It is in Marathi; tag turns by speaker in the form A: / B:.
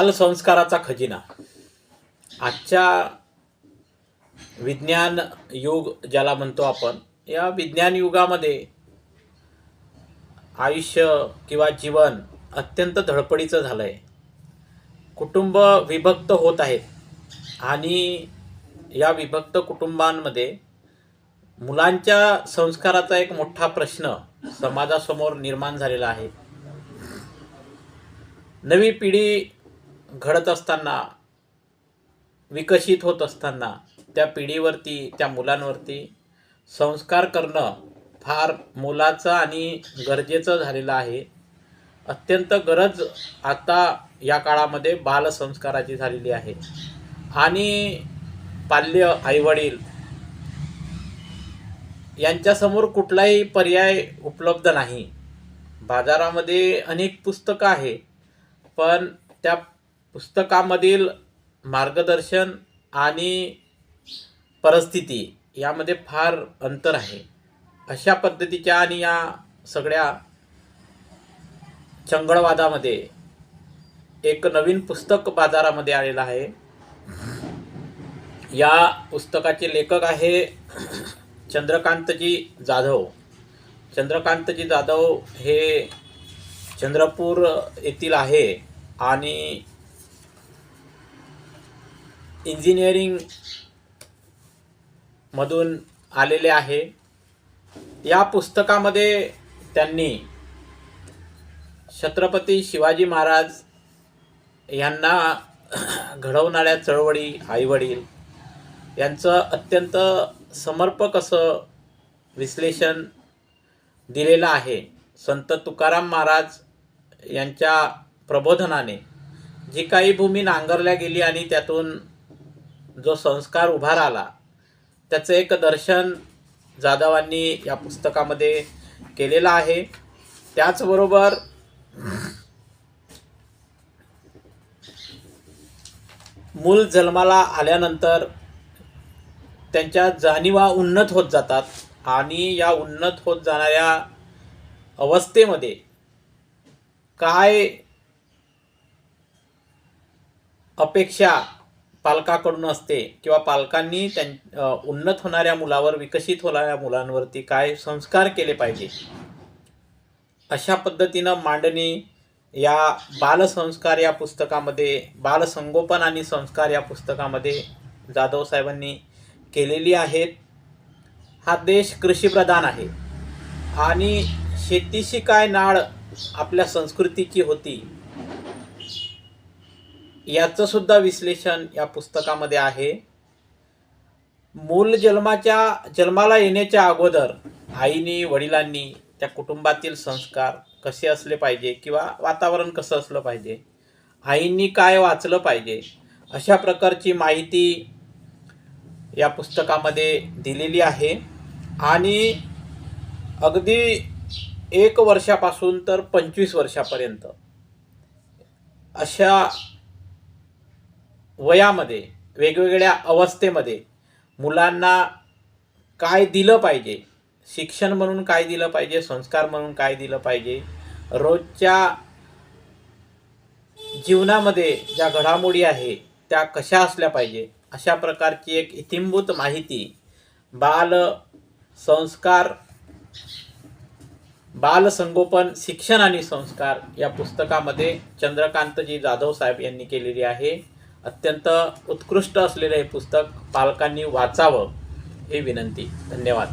A: बालसंस्काराचा खजिना. आजच्या विज्ञान युग ज्याला म्हणतो आपण, या विज्ञान युगामध्ये आयुष्य किंवा जीवन अत्यंत धडपडीचं झालं आहे. कुटुंब विभक्त होत आहेत आणि या विभक्त कुटुंबांमध्ये मुलांच्या संस्काराचा एक मोठा प्रश्न समाजासमोर निर्माण झालेला आहे. नवी पिढी घडत असताना, विकसित होत असताना त्या पिढीवरती, त्या मुलांवरती संस्कार करणं फार मोलाचं आणि गरजेचं झालेलं आहे. अत्यंत गरज आता या काळामध्ये बालसंस्काराची झालेली आहे. आणि पाल्य आईवडील यांच्यासमोर कुठलाही पर्याय उपलब्ध नाही. बाजारामध्ये अनेक पुस्तकं आहे, पण त्या पुस्तकामधील मार्गदर्शन आणि परिस्थिती यामध्ये फार अंतर आहे. अशा पद्धतीच्या आणि या सगळ्या चंगळवादामध्ये एक नवीन पुस्तक बाजारामध्ये आलेलं आहे. या पुस्तकाचे लेखक आहे चंद्रकांतजी जाधव. चंद्रकांतजी जाधव हे चंद्रपूर येथील आहे आणि इंजिनिअरिंग मधून आलेले आहे. या पुस्तकामध्ये त्यांनी छत्रपती शिवाजी महाराज यांना घडवणाऱ्या चळवळी, आईवडील यांचं अत्यंत समर्पक असं विश्लेषण दिलेलं आहे. संत तुकाराम महाराज यांच्या प्रबोधनाने जी काही भूमी नांगरल्या गेली आणि त्यातून जो संस्कार उभा राहिला, त्याचं एक दर्शन जाधवांनी या पुस्तकामध्ये केलेलं आहे. त्याचबरोबर मूल जन्माला आल्यानंतर त्यांच्या जाणीवा उन्नत होत जातात आणि या उन्नत होत जाणाऱ्या अवस्थेमध्ये काय अपेक्षा पालकाकडून असते किंवा पालकांनी उन्नत होणाऱ्या मुलावर, विकसित होणाऱ्या मुलांवरती काय संस्कार केले पाहिजे, अशा पद्धतीनं मांडणी या बालसंस्कार या पुस्तकामध्ये, बालसंगोपन आणि संस्कार या पुस्तकामध्ये जाधव साहेबांनी केलेली आहेत. हा देश कृषीप्रधान आहे आणि शेतीशी काय नाळ आपल्या संस्कृतीची होती याचं सुद्धा विश्लेषण या पुस्तकामध्ये आहे. मूल जन्माला येण्याच्या अगोदर आईनी, वडिलांनी त्या कुटुंबातील संस्कार कसे असले पाहिजे किंवा वातावरण कसं असलं पाहिजे, आईंनी काय वाचलं पाहिजे, अशा प्रकारची माहिती या पुस्तकामध्ये दिलेली आहे. आणि अगदी 1 वर्षापासून तर 25 वर्षापर्यंत अशा वयामध्ये, वेगवेगळ्या अवस्थेमध्ये मुलांना काय दिलं पाहिजे, शिक्षण म्हणून काय दिलं पाहिजे, संस्कार म्हणून काय दिलं पाहिजे, रोजच्या जीवनामध्ये ज्या घडामोडी आहे त्या कशा असल्या पाहिजे, अशा प्रकारची एक इत्थंभूत माहिती बालसंस्कार, बालसंगोपन, शिक्षण आणि संस्कार या पुस्तकामध्ये चंद्रकांतजी जाधव साहेब यांनी केलेली आहे. अत्यंत उत्कृष्ट असलेले हे पुस्तक पालकांनी वाचावं ही विनंती. धन्यवाद.